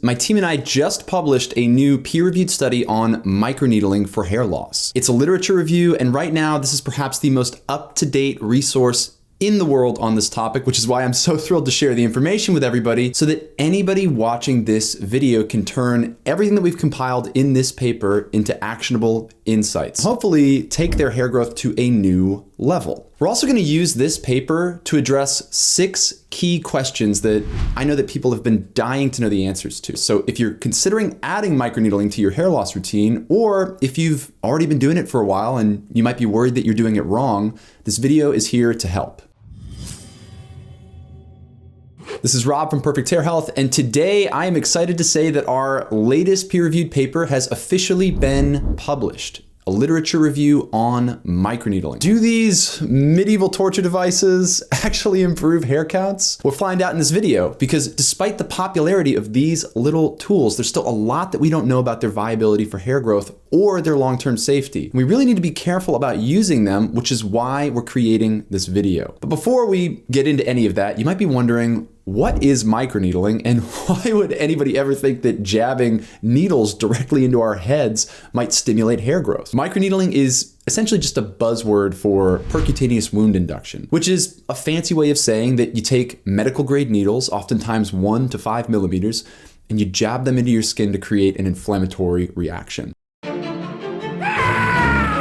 my team and I just published a new peer-reviewed study on microneedling for hair loss. It's a literature review, and right now this is perhaps the most up-to-date resource in the world on this topic, which is why I'm so thrilled to share the information with everybody so that anybody watching this video can turn everything that we've compiled in this paper into actionable insights. Hopefully take their hair growth to a new level. We're also going to use this paper to address 6 key questions that I know that people have been dying to know the answers to. So if you're considering adding microneedling to your hair loss routine, or if you've already been doing it for a while and you might be worried that you're doing it wrong, this video is here to help. This is Rob from Perfect Hair Health, and today I am excited to say that our latest peer-reviewed paper has officially been published. A literature review on microneedling. Do these medieval torture devices actually improve hair counts? We'll find out in this video, because despite the popularity of these little tools, there's still a lot that we don't know about their viability for hair growth or their long-term safety. We really need to be careful about using them, which is why we're creating this video. But before we get into any of that, you might be wondering, what is microneedling, and why would anybody ever think that jabbing needles directly into our heads might stimulate hair growth? Microneedling is essentially just a buzzword for percutaneous wound induction, which is a fancy way of saying that you take medical grade needles, oftentimes 1 to 5 millimeters, and you jab them into your skin to create an inflammatory reaction.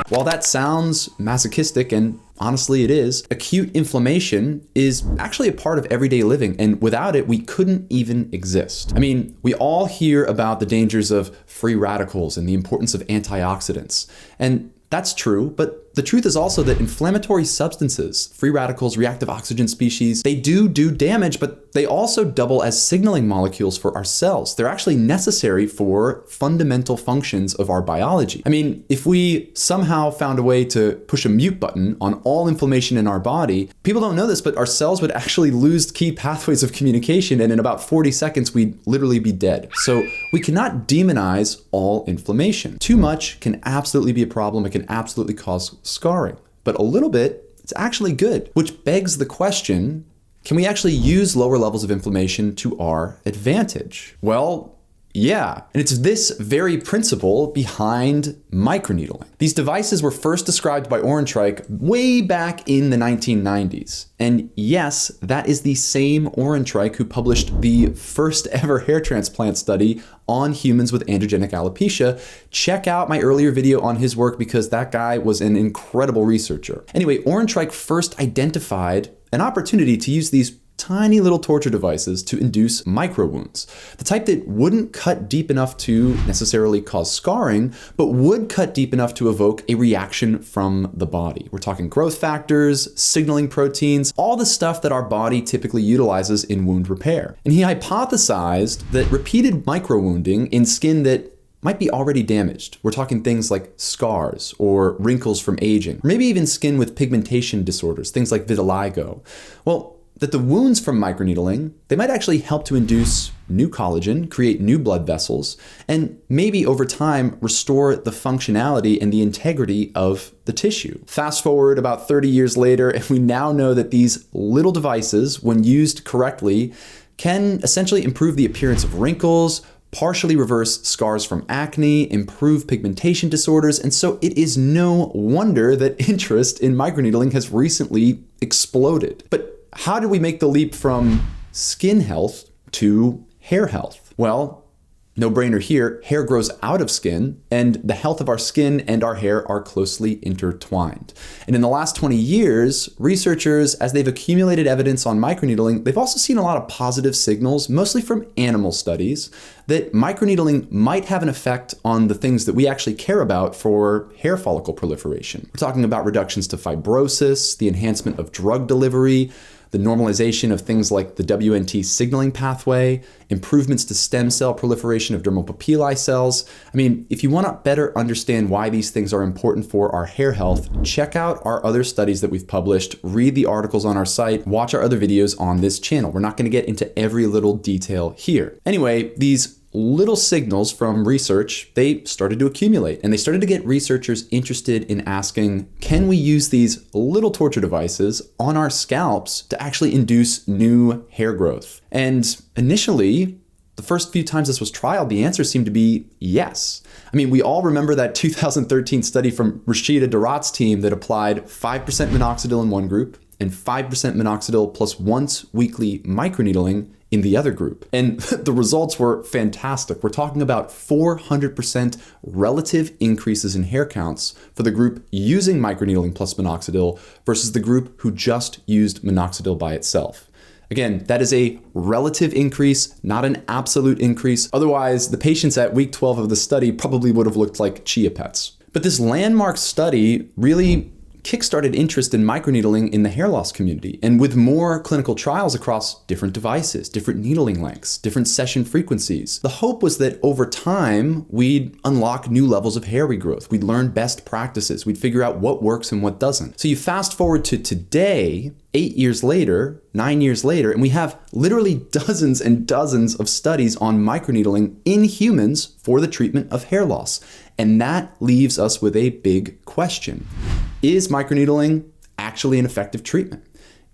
While that sounds masochistic, and honestly it is, acute inflammation is actually a part of everyday living, and without it, we couldn't even exist. I mean, we all hear about the dangers of free radicals and the importance of antioxidants, and that's true, but the truth is also that inflammatory substances, free radicals, reactive oxygen species, they do damage, but they also double as signaling molecules for our cells. They're actually necessary for fundamental functions of our biology. I mean, if we somehow found a way to push a mute button on all inflammation in our body, people don't know this, but our cells would actually lose key pathways of communication, and in about 40 seconds, we'd literally be dead. So we cannot demonize all inflammation. Too much can absolutely be a problem. It can absolutely cause scarring, but a little bit, it's actually good, which begs the question, can we actually use lower levels of inflammation to our advantage? Well, yeah, and it's this very principle behind microneedling. These devices were first described by Ohrenreich way back in the 1990s. And yes, that is the same Ohrenreich who published the first ever hair transplant study on humans with androgenic alopecia. Check out my earlier video on his work because that guy was an incredible researcher. Anyway, Ohrenreich first identified an opportunity to use these tiny little torture devices to induce micro wounds. The type that wouldn't cut deep enough to necessarily cause scarring, but would cut deep enough to evoke a reaction from the body. We're talking growth factors, signaling proteins, all the stuff that our body typically utilizes in wound repair. And he hypothesized that repeated micro wounding in skin that might be already damaged. We're talking things like scars or wrinkles from aging, or maybe even skin with pigmentation disorders, things like vitiligo. Well, that the wounds from microneedling, they might actually help to induce new collagen, create new blood vessels, and maybe over time restore the functionality and the integrity of the tissue. Fast forward about 30 years later, and we now know that these little devices, when used correctly, can essentially improve the appearance of wrinkles, partially reverse scars from acne, improve pigmentation disorders, and so it is no wonder that interest in microneedling has recently exploded. But how do we make the leap from skin health to hair health? Well, no brainer here, hair grows out of skin, and the health of our skin and our hair are closely intertwined. And in the last 20 years, researchers, as they've accumulated evidence on microneedling, they've also seen a lot of positive signals, mostly from animal studies, that microneedling might have an effect on the things that we actually care about for hair follicle proliferation. We're talking about reductions to fibrosis, the enhancement of drug delivery, the normalization of things like the WNT signaling pathway, improvements to stem cell proliferation of dermal papillae cells. I mean, if you want to better understand why these things are important for our hair health, check out our other studies that we've published, read the articles on our site, watch our other videos on this channel. We're not going to get into every little detail here. Anyway, these little signals from research, they started to accumulate, and they started to get researchers interested in asking, can we use these little torture devices on our scalps to actually induce new hair growth? And initially, the first few times this was trialed, the answer seemed to be yes. I mean, we all remember that 2013 study from Rashida Darat's team that applied 5% minoxidil in one group and 5% minoxidil plus once weekly microneedling in the other group. And the results were fantastic. We're talking about 400% relative increases in hair counts for the group using microneedling plus minoxidil versus the group who just used minoxidil by itself. Again, that is a relative increase, not an absolute increase. Otherwise, the patients at week 12 of the study probably would have looked like chia pets. But this landmark study really kickstarted interest in microneedling in the hair loss community. And with more clinical trials across different devices, different needling lengths, different session frequencies, the hope was that over time, we'd unlock new levels of hair regrowth. We'd learn best practices. We'd figure out what works and what doesn't. So you fast forward to today, 8 years later, 9 years later, and we have literally dozens and dozens of studies on microneedling in humans for the treatment of hair loss. And that leaves us with a big question. Is microneedling actually an effective treatment?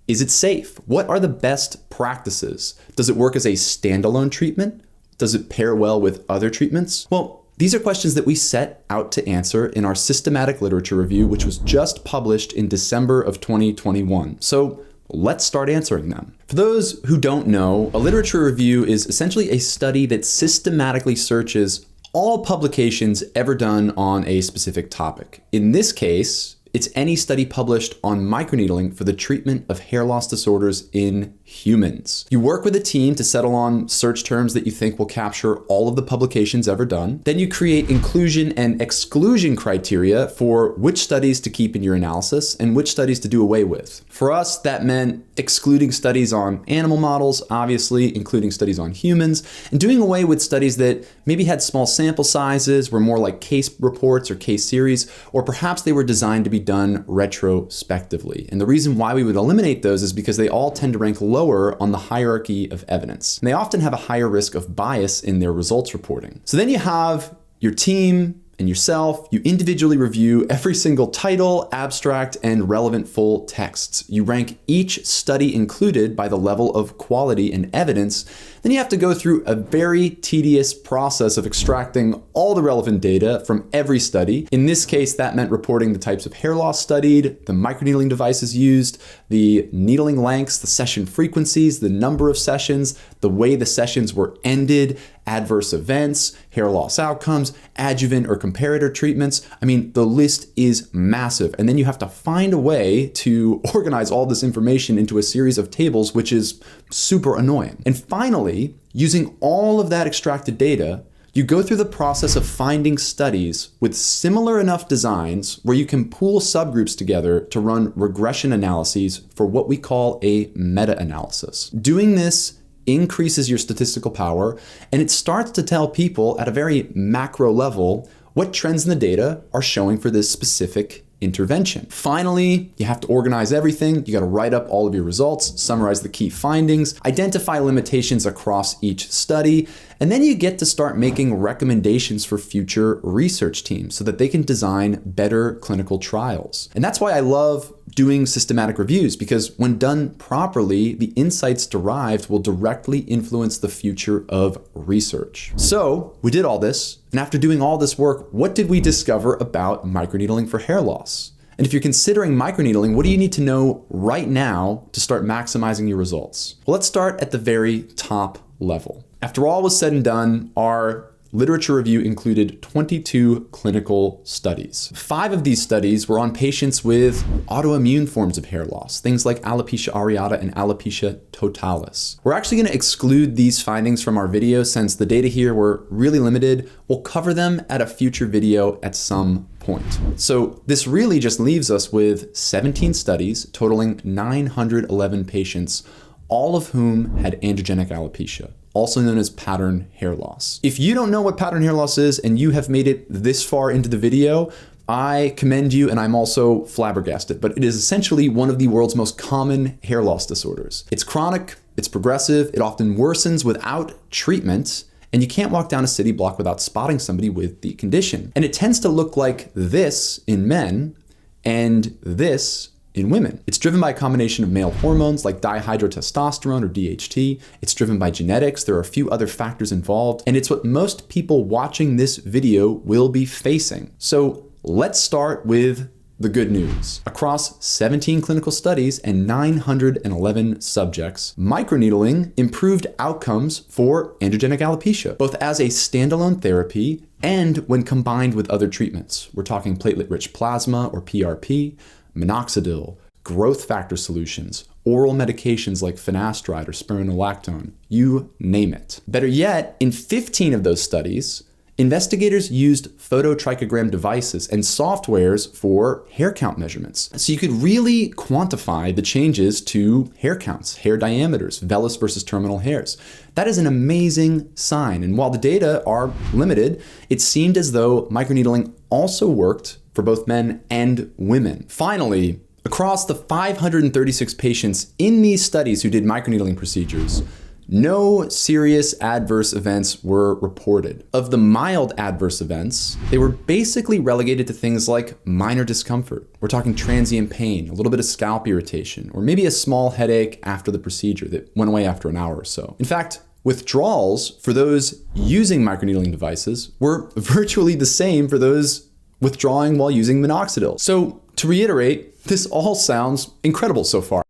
Is it safe? What are the best practices? Does it work as a standalone treatment? Does it pair well with other treatments? Well, these are questions that we set out to answer in our systematic literature review, which was just published in December of 2021. So let's start answering them. For those who don't know, a literature review is essentially a study that systematically searches all publications ever done on a specific topic. In this case, it's any study published on microneedling for the treatment of hair loss disorders in humans. You work with a team to settle on search terms that you think will capture all of the publications ever done. Then you create inclusion and exclusion criteria for which studies to keep in your analysis and which studies to do away with. For us, that meant excluding studies on animal models, obviously, including studies on humans, and doing away with studies that maybe had small sample sizes, were more like case reports or case series, or perhaps they were designed to be done retrospectively. And the reason why we would eliminate those is because they all tend to rank lower on the hierarchy of evidence. And they often have a higher risk of bias in their results reporting. So then you have your team and yourself, you individually review every single title, abstract, and relevant full texts. You rank each study included by the level of quality and evidence. Then you have to go through a very tedious process of extracting all the relevant data from every study. In this case, that meant reporting the types of hair loss studied, the microneedling devices used, the needling lengths, the session frequencies, the number of sessions, the way the sessions were ended, adverse events, hair loss outcomes, adjuvant or comparator treatments. I mean, the list is massive. And then you have to find a way to organize all this information into a series of tables, which is super annoying. And finally, using all of that extracted data, you go through the process of finding studies with similar enough designs where you can pool subgroups together to run regression analyses for what we call a meta-analysis. Doing this increases your statistical power, and it starts to tell people at a very macro level what trends in the data are showing for this specific intervention. Finally, you have to organize everything. You got to write up all of your results, summarize the key findings, identify limitations across each study, and then you get to start making recommendations for future research teams so that they can design better clinical trials. And that's why I love doing systematic reviews, because when done properly, the insights derived will directly influence the future of research. So we did all this, and after doing all this work, what did we discover about microneedling for hair loss? And if you're considering microneedling, what do you need to know right now to start maximizing your results? Well, let's start at the very top level. After all was said and done, our literature review included 22 clinical studies. 5 of these studies were on patients with autoimmune forms of hair loss, things like alopecia areata and alopecia totalis. We're actually going to exclude these findings from our video since the data here were really limited. We'll cover them at a future video at some point. So this really just leaves us with 17 studies totaling 911 patients, all of whom had androgenic alopecia, also known as pattern hair loss. If you don't know what pattern hair loss is and you have made it this far into the video, I commend you, and I'm also flabbergasted, but it is essentially one of the world's most common hair loss disorders. It's chronic, it's progressive, it often worsens without treatment, and you can't walk down a city block without spotting somebody with the condition. And it tends to look like this in men and this in women. It's driven by a combination of male hormones like dihydrotestosterone or DHT. It's driven by genetics. There are a few other factors involved, and it's what most people watching this video will be facing. So let's start with the good news. Across 17 clinical studies and 911 subjects, microneedling improved outcomes for androgenic alopecia, both as a standalone therapy and when combined with other treatments. We're talking platelet-rich plasma or PRP, minoxidil, growth factor solutions, oral medications like finasteride or spironolactone, you name it. Better yet, in 15 of those studies, investigators used phototrichogram devices and softwares for hair count measurements. So you could really quantify the changes to hair counts, hair diameters, vellus versus terminal hairs. That is an amazing sign. And while the data are limited, it seemed as though microneedling also worked for both men and women. Finally, across the 536 patients in these studies who did microneedling procedures, no serious adverse events were reported. Of the mild adverse events, they were basically relegated to things like minor discomfort. We're talking transient pain, a little bit of scalp irritation, or maybe a small headache after the procedure that went away after an hour or so. In fact, withdrawals for those using microneedling devices were virtually the same for those withdrawing while using minoxidil. So to reiterate, this all sounds incredible so far.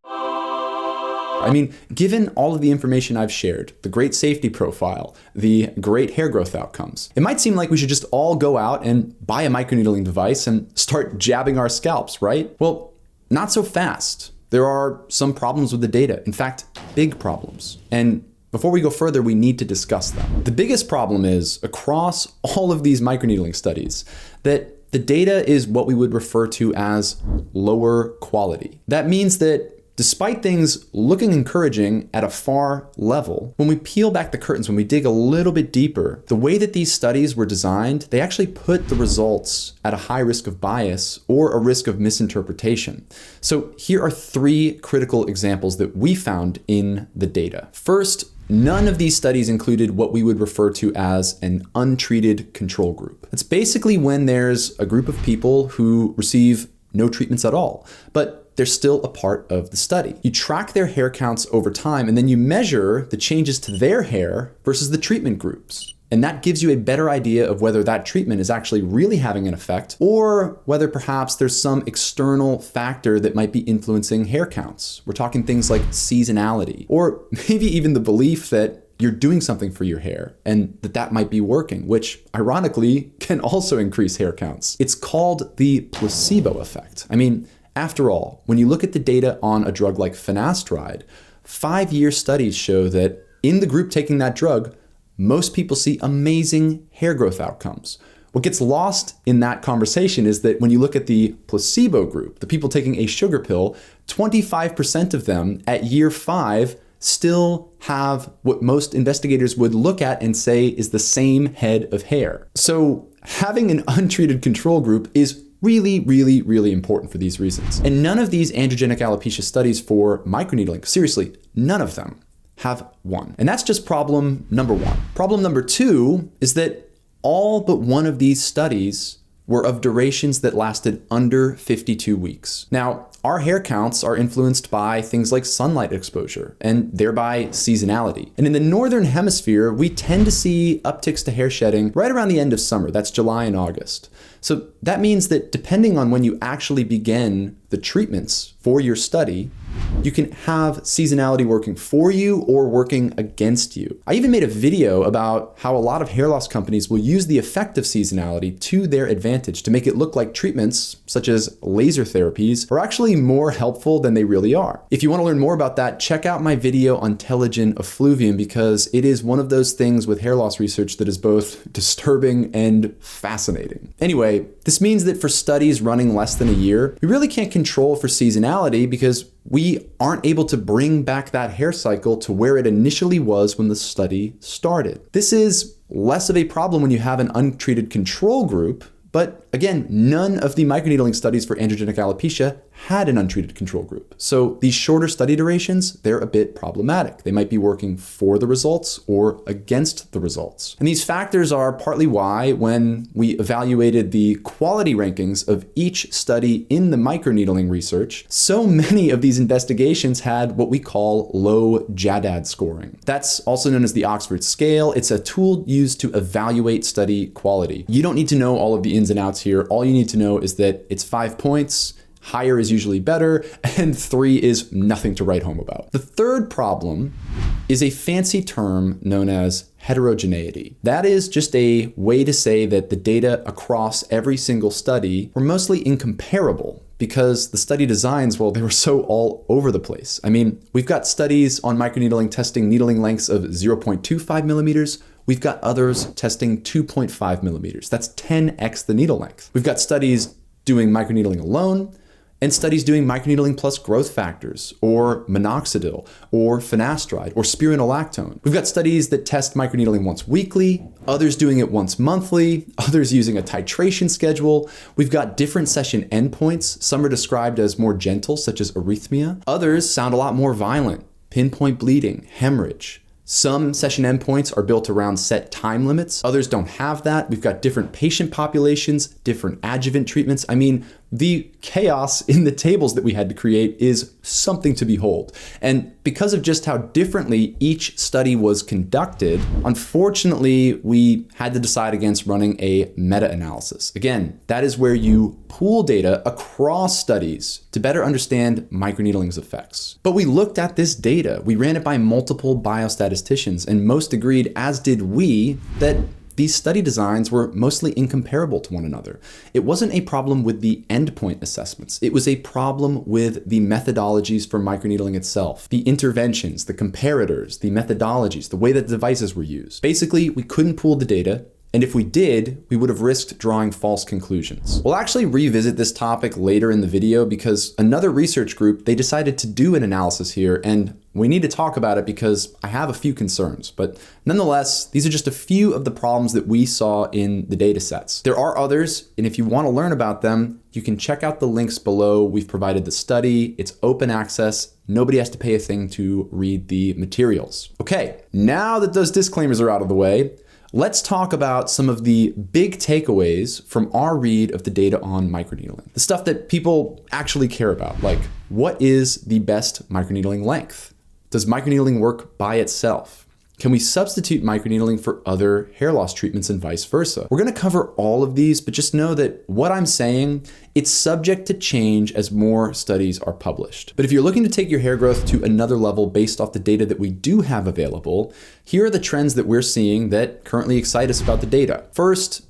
I mean, given all of the information I've shared, the great safety profile, the great hair growth outcomes, it might seem like we should just all go out and buy a microneedling device and start jabbing our scalps, right? Well, not so fast. There are some problems with the data. In fact, big problems. And before we go further, we need to discuss them. The biggest problem is, across all of these microneedling studies, that the data is what we would refer to as lower quality. That means that despite things looking encouraging at a far level, when we peel back the curtains, when we dig a little bit deeper, the way that these studies were designed, they actually put the results at a high risk of bias or a risk of misinterpretation. So here are 3 critical examples that we found in the data. First, none of these studies included what we would refer to as an untreated control group. It's basically when there's a group of people who receive no treatments at all, but they're still a part of the study. You track their hair counts over time, and then you measure the changes to their hair versus the treatment groups. And that gives you a better idea of whether that treatment is actually really having an effect, or whether perhaps there's some external factor that might be influencing hair counts. We're talking things like seasonality, or maybe even the belief that you're doing something for your hair and that might be working, which ironically can also increase hair counts. It's called the placebo effect. I mean, after all, when you look at the data on a drug like finasteride, 5-year studies show that in the group taking that drug, most people see amazing hair growth outcomes. What gets lost in that conversation is that when you look at the placebo group, the people taking a sugar pill, 25% of them at year 5 still have what most investigators would look at and say is the same head of hair. So having an untreated control group is really, really, really important for these reasons. And none of these androgenic alopecia studies for microneedling, seriously, none of them have one. And that's just problem number 1. Problem number 2 is that all but one of these studies were of durations that lasted under 52 weeks. Now, our hair counts are influenced by things like sunlight exposure and thereby seasonality. And in the Northern Hemisphere, we tend to see upticks to hair shedding right around the end of summer. That's July and August. So that means that depending on when you actually begin the treatments for your study, you can have seasonality working for you or working against you. I even made a video about how a lot of hair loss companies will use the effect of seasonality to their advantage to make it look like treatments, such as laser therapies, are actually more helpful than they really are. If you want to learn more about that, check out my video on telogen effluvium, because it is one of those things with hair loss research that is both disturbing and fascinating. Anyway, this means that for studies running less than a year, we really can't control for seasonality because we aren't able to bring back that hair cycle to where it initially was when the study started. This is less of a problem when you have an untreated control group, but again, none of the microneedling studies for androgenic alopecia had an untreated control group. So these shorter study durations, they're a bit problematic. They might be working for the results or against the results. And these factors are partly why when we evaluated the quality rankings of each study in the microneedling research, so many of these investigations had what we call low JADAD scoring. That's also known as the Oxford Scale. It's a tool used to evaluate study quality. You don't need to know all of the ins and outs here. All you need to know is that it's 5 points. Higher is usually better, and 3 is nothing to write home about. The third problem is a fancy term known as heterogeneity. That is just a way to say that the data across every single study were mostly incomparable because the study designs, well, they were so all over the place. I mean, we've got studies on microneedling testing needling lengths of 0.25 millimeters. We've got others testing 2.5 millimeters. That's 10x the needle length. We've got studies doing microneedling alone, and studies doing microneedling plus growth factors, or minoxidil, or finasteride, or spironolactone. We've got studies that test microneedling once weekly, others doing it once monthly, others using a titration schedule. We've got different session endpoints. Some are described as more gentle, such as arrhythmia. Others sound a lot more violent, pinpoint bleeding, hemorrhage. Some session endpoints are built around set time limits. Others don't have that. We've got different patient populations, different adjuvant treatments. I mean, the chaos in the tables that we had to create is something to behold. And because of just how differently each study was conducted, unfortunately, we had to decide against running a meta-analysis. Again, that is where you pool data across studies to better understand microneedling's effects. But we looked at this data. We ran it by multiple biostatisticians, and most agreed, as did we, that these study designs were mostly incomparable to one another. It wasn't a problem with the endpoint assessments. It was a problem with the methodologies for microneedling itself, the interventions, the comparators, the methodologies, the way that devices were used. Basically, we couldn't pool the data, and if we did, we would have risked drawing false conclusions. We'll actually revisit this topic later in the video because another research group, they decided to do an analysis here, and we need to talk about it because I have a few concerns. But nonetheless, these are just a few of the problems that we saw in the data sets. There are others, and if you want to learn about them, you can check out the links below. We've provided the study. It's open access. Nobody has to pay a thing to read the materials. Okay, now that those disclaimers are out of the way, let's talk about some of the big takeaways from our read of the data on microneedling. The stuff that people actually care about, like what is the best microneedling length? Does microneedling work by itself? Can we substitute microneedling for other hair loss treatments and vice versa? We're gonna cover all of these, but just know that what I'm saying, it's subject to change as more studies are published. But if you're looking to take your hair growth to another level based off the data that we do have available, here are the trends that we're seeing that currently excite us about the data. First,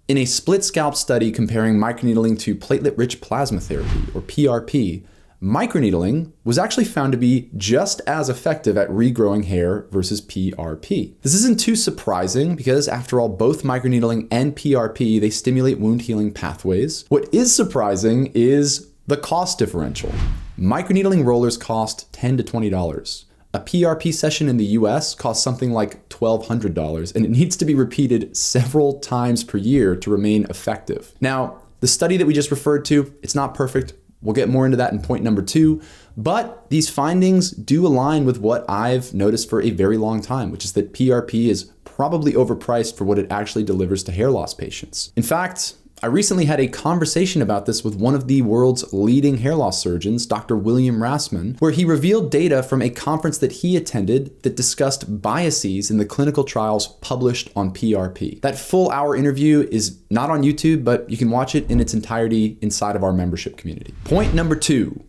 in a split scalp study comparing microneedling to platelet-rich plasma therapy, or PRP, microneedling was actually found to be just as effective at regrowing hair versus PRP. This isn't too surprising because after all, both microneedling and PRP, they stimulate wound healing pathways. What is surprising is the cost differential. Microneedling rollers cost $10 to $20. A PRP session in the US costs something like $1,200, and it needs to be repeated several times per year to remain effective. Now, the study that we just referred to, it's not perfect. We'll get more into that in point number 2, but these findings do align with what I've noticed for a very long time, which is that PRP is probably overpriced for what it actually delivers to hair loss patients. In fact, I recently had a conversation about this with one of the world's leading hair loss surgeons, Dr. William Rassman, where he revealed data from a conference that he attended that discussed biases in the clinical trials published on PRP. That full hour interview is not on YouTube, but you can watch it in its entirety inside of our membership community. Point number 2,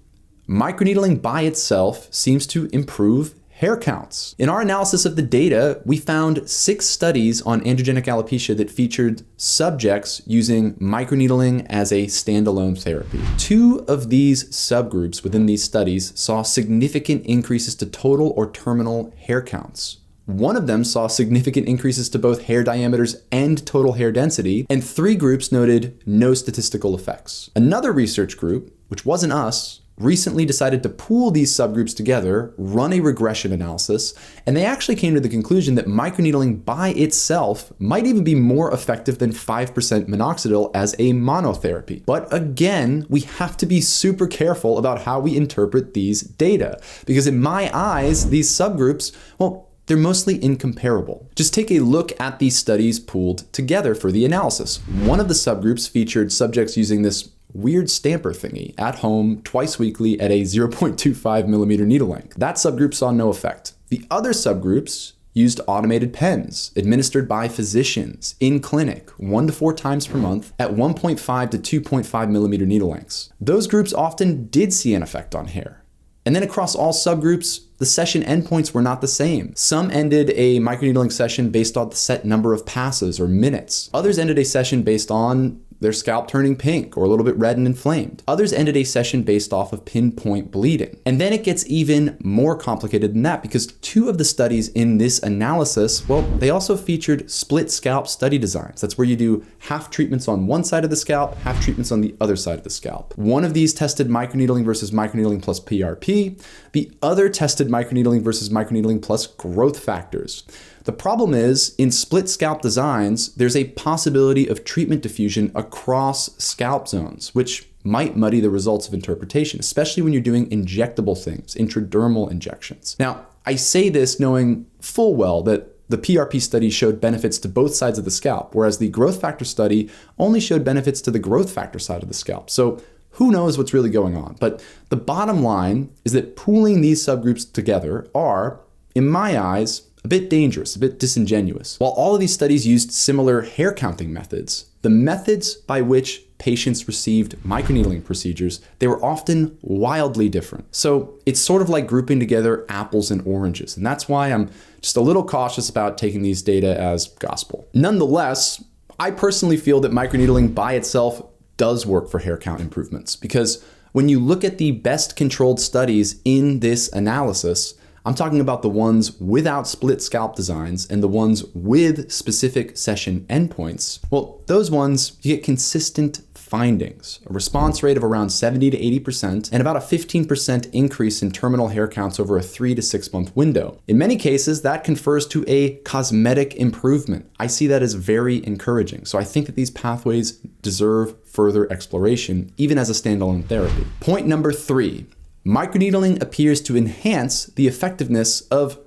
microneedling by itself seems to improve hair counts. In our analysis of the data, we found 6 studies on androgenic alopecia that featured subjects using microneedling as a standalone therapy. 2 of these subgroups within these studies saw significant increases to total or terminal hair counts. One of them saw significant increases to both hair diameters and total hair density, and 3 groups noted no statistical effects. Another research group, which wasn't us, recently decided to pool these subgroups together, run a regression analysis, and they actually came to the conclusion that microneedling by itself might even be more effective than 5% minoxidil as a monotherapy. But again, we have to be super careful about how we interpret these data, because in my eyes, these subgroups, well, they're mostly incomparable. Just take a look at these studies pooled together for the analysis. One of the subgroups featured subjects using this weird stamper thingy at home twice weekly at a 0.25 millimeter needle length. That subgroup saw no effect. The other subgroups used automated pens administered by physicians in clinic 1 to 4 times per month at 1.5 to 2.5 millimeter needle lengths. Those groups often did see an effect on hair. And then across all subgroups, the session endpoints were not the same. Some ended a microneedling session based on the set number of passes or minutes. Others ended a session based on their scalp turning pink or a little bit red and inflamed. Others ended a session based off of pinpoint bleeding. And then it gets even more complicated than that, because 2 of the studies in this analysis, well, they also featured split scalp study designs. That's where you do half treatments on one side of the scalp, half treatments on the other side of the scalp. One of these tested microneedling versus microneedling plus PRP. The other tested microneedling versus microneedling plus growth factors. The problem is, in split scalp designs, there's a possibility of treatment diffusion across scalp zones, which might muddy the results of interpretation, especially when you're doing injectable things, intradermal injections. Now, I say this knowing full well that the PRP study showed benefits to both sides of the scalp, whereas the growth factor study only showed benefits to the growth factor side of the scalp. So who knows what's really going on? But the bottom line is that pooling these subgroups together are, in my eyes, a bit dangerous, a bit disingenuous. While all of these studies used similar hair counting methods, the methods by which patients received microneedling procedures, they were often wildly different. So it's sort of like grouping together apples and oranges, and that's why I'm just a little cautious about taking these data as gospel. Nonetheless, I personally feel that microneedling by itself does work for hair count improvements, because when you look at the best controlled studies in this analysis, I'm talking about the ones without split scalp designs and the ones with specific session endpoints. Well, those ones, you get consistent findings, a response rate of around 70 to 80%, and about a 15% increase in terminal hair counts over a 3 to 6 month window. In many cases, that confers to a cosmetic improvement. I see that as very encouraging. So I think that these pathways deserve further exploration, even as a standalone therapy. Point number 3. Microneedling appears to enhance the effectiveness of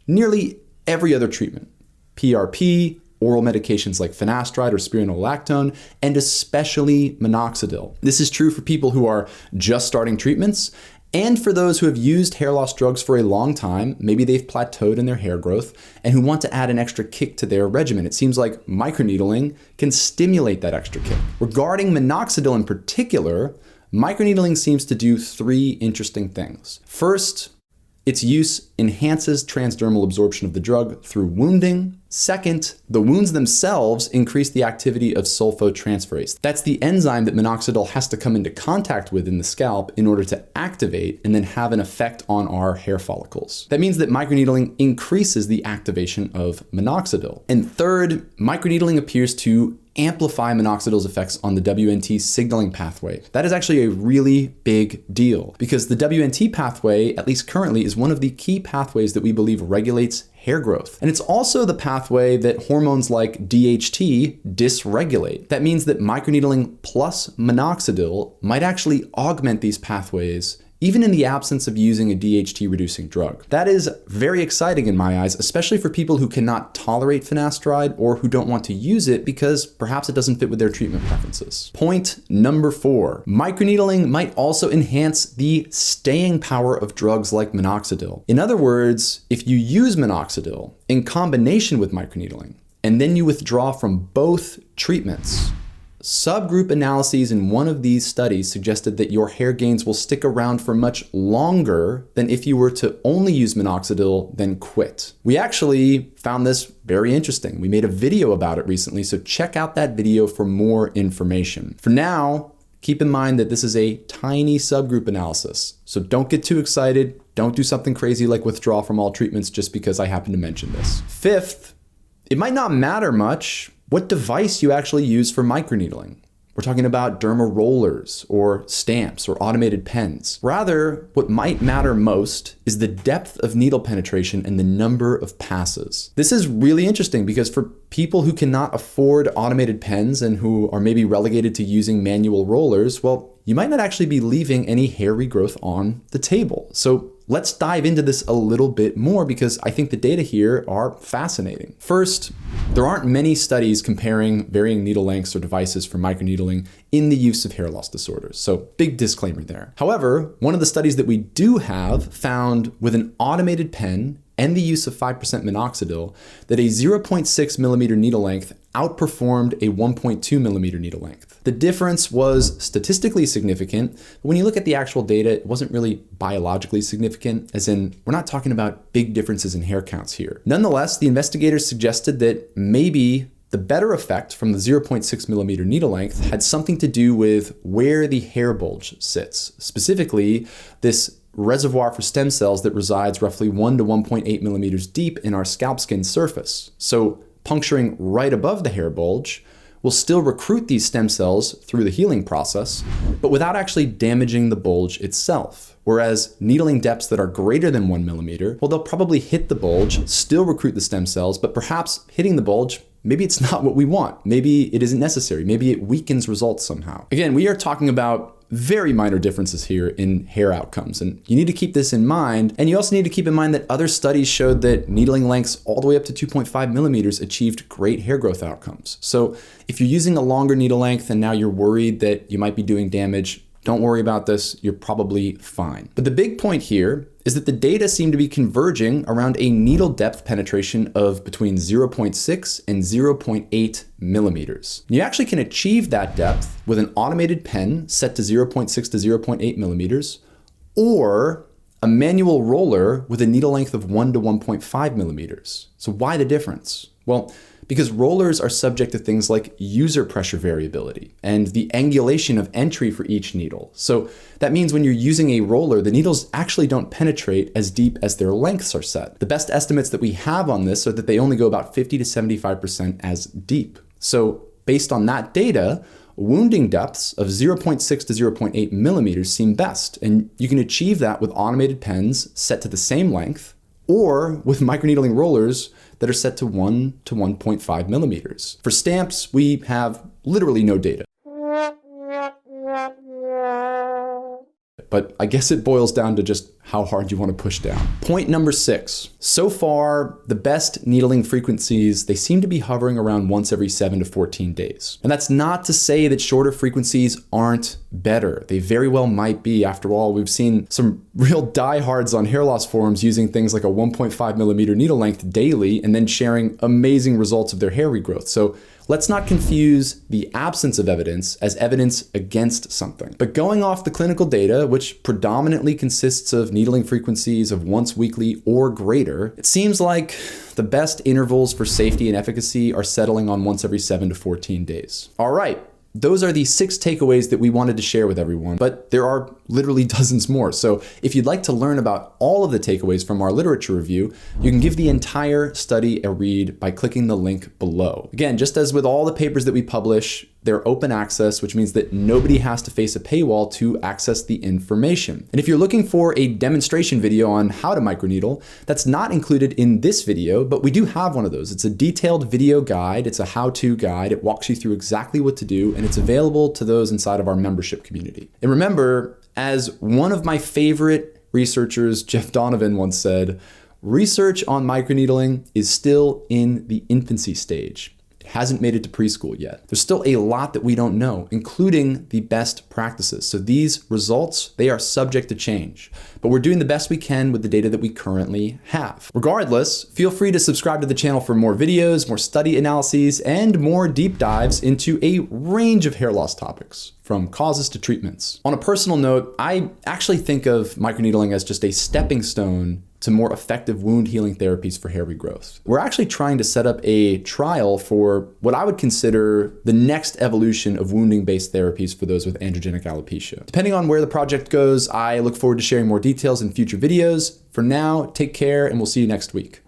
nearly every other treatment. PRP, oral medications like finasteride or spironolactone, and especially minoxidil. This is true for people who are just starting treatments and for those who have used hair loss drugs for a long time, maybe they've plateaued in their hair growth, and who want to add an extra kick to their regimen. It seems like microneedling can stimulate that extra kick. Regarding minoxidil in particular, microneedling seems to do 3 interesting things. First, its use enhances transdermal absorption of the drug through wounding. Second, the wounds themselves increase the activity of sulfotransferase. That's the enzyme that minoxidil has to come into contact with in the scalp in order to activate and then have an effect on our hair follicles. That means that microneedling increases the activation of minoxidil. And third, microneedling appears to amplify minoxidil's effects on the WNT signaling pathway. That is actually a really big deal because the WNT pathway, at least currently, is one of the key pathways that we believe regulates hair growth. And it's also the pathway that hormones like DHT dysregulate. That means that microneedling plus minoxidil might actually augment these pathways even in the absence of using a DHT reducing drug. That is very exciting in my eyes, especially for people who cannot tolerate finasteride or who don't want to use it because perhaps it doesn't fit with their treatment preferences. Point number 4, microneedling might also enhance the staying power of drugs like minoxidil. In other words, if you use minoxidil in combination with microneedling, and then you withdraw from both treatments, subgroup analyses in one of these studies suggested that your hair gains will stick around for much longer than if you were to only use minoxidil, then quit. We actually found this very interesting. We made a video about it recently, so check out that video for more information. For now, keep in mind that this is a tiny subgroup analysis, so don't get too excited. Don't do something crazy like withdraw from all treatments just because I happen to mention this. 5th, it might not matter much what device you actually use for microneedling. We're talking about dermarollers or stamps or automated pens. Rather, what might matter most is the depth of needle penetration and the number of passes. This is really interesting because for people who cannot afford automated pens and who are maybe relegated to using manual rollers, well, you might not actually be leaving any hair regrowth on the table. So let's dive into this a little bit more because I think the data here are fascinating. First, there aren't many studies comparing varying needle lengths or devices for microneedling in the use of hair loss disorders. So big disclaimer there. However, one of the studies that we do have found with an automated pen and the use of 5% minoxidil that a 0.6 millimeter needle length outperformed a 1.2 millimeter needle length. The difference was statistically significant, but when you look at the actual data, it wasn't really biologically significant, as in, we're not talking about big differences in hair counts here. Nonetheless, the investigators suggested that maybe the better effect from the 0.6 millimeter needle length had something to do with where the hair bulge sits, specifically this reservoir for stem cells that resides roughly 1 to 1.8 millimeters deep in our scalp skin surface. So puncturing right above the hair bulge will still recruit these stem cells through the healing process, but without actually damaging the bulge itself. Whereas needling depths that are greater than 1 millimeter, well, they'll probably hit the bulge, still recruit the stem cells, but perhaps hitting the bulge, maybe it's not what we want. Maybe it isn't necessary. Maybe it weakens results somehow. Again, we are talking about very minor differences here in hair outcomes, and you need to keep this in mind. And you also need to keep in mind that other studies showed that needling lengths all the way up to 2.5 millimeters achieved great hair growth outcomes. So if you're using a longer needle length and now you're worried that you might be doing damage, don't worry about this, you're probably fine. But the big point here is that the data seem to be converging around a needle depth penetration of between 0.6 and 0.8 millimeters. You actually can achieve that depth with an automated pen set to 0.6 to 0.8 millimeters, or a manual roller with a needle length of 1 to 1.5 millimeters. So why the difference? Well, because rollers are subject to things like user pressure variability and the angulation of entry for each needle. So that means when you're using a roller, the needles actually don't penetrate as deep as their lengths are set. The best estimates that we have on this are that they only go about 50 to 75% as deep. So based on that data, wounding depths of 0.6 to 0.8 millimeters seem best, and you can achieve that with automated pens set to the same length, or with microneedling rollers that are set to 1 to 1.5 millimeters. For stamps, we have literally no data. But I guess it boils down to just how hard you want to push down. Point number 6. So far, the best needling frequencies, they seem to be hovering around once every 7 to 14 days. And that's not to say that shorter frequencies aren't better. They very well might be. After all, we've seen some real diehards on hair loss forums using things like a 1.5 millimeter needle length daily and then sharing amazing results of their hair regrowth. So let's not confuse the absence of evidence as evidence against something. But going off the clinical data, which predominantly consists of needling frequencies of once weekly or greater, it seems like the best intervals for safety and efficacy are settling on once every 7 to 14 days. All right. Those are the 6 takeaways that we wanted to share with everyone, but there are literally dozens more. So if you'd like to learn about all of the takeaways from our literature review, you can give the entire study a read by clicking the link below. Again, just as with all the papers that we publish, they're open access, which means that nobody has to face a paywall to access the information. And if you're looking for a demonstration video on how to microneedle, that's not included in this video, but we do have one of those. It's a detailed video guide. It's a how-to guide. It walks you through exactly what to do, and it's available to those inside of our membership community. And remember, as one of my favorite researchers, Jeff Donovan, once said, research on microneedling is still in the infancy stage. Hasn't made it to preschool yet. There's still a lot that we don't know, including the best practices. So these results, they are subject to change, but we're doing the best we can with the data that we currently have. Regardless, feel free to subscribe to the channel for more videos, more study analyses, and more deep dives into a range of hair loss topics, from causes to treatments. On a personal note, I actually think of microneedling as just a stepping stone to more effective wound healing therapies for hair regrowth. We're actually trying to set up a trial for what I would consider the next evolution of wounding-based therapies for those with androgenic alopecia. Depending on where the project goes, I look forward to sharing more details in future videos. For now, take care, and we'll see you next week.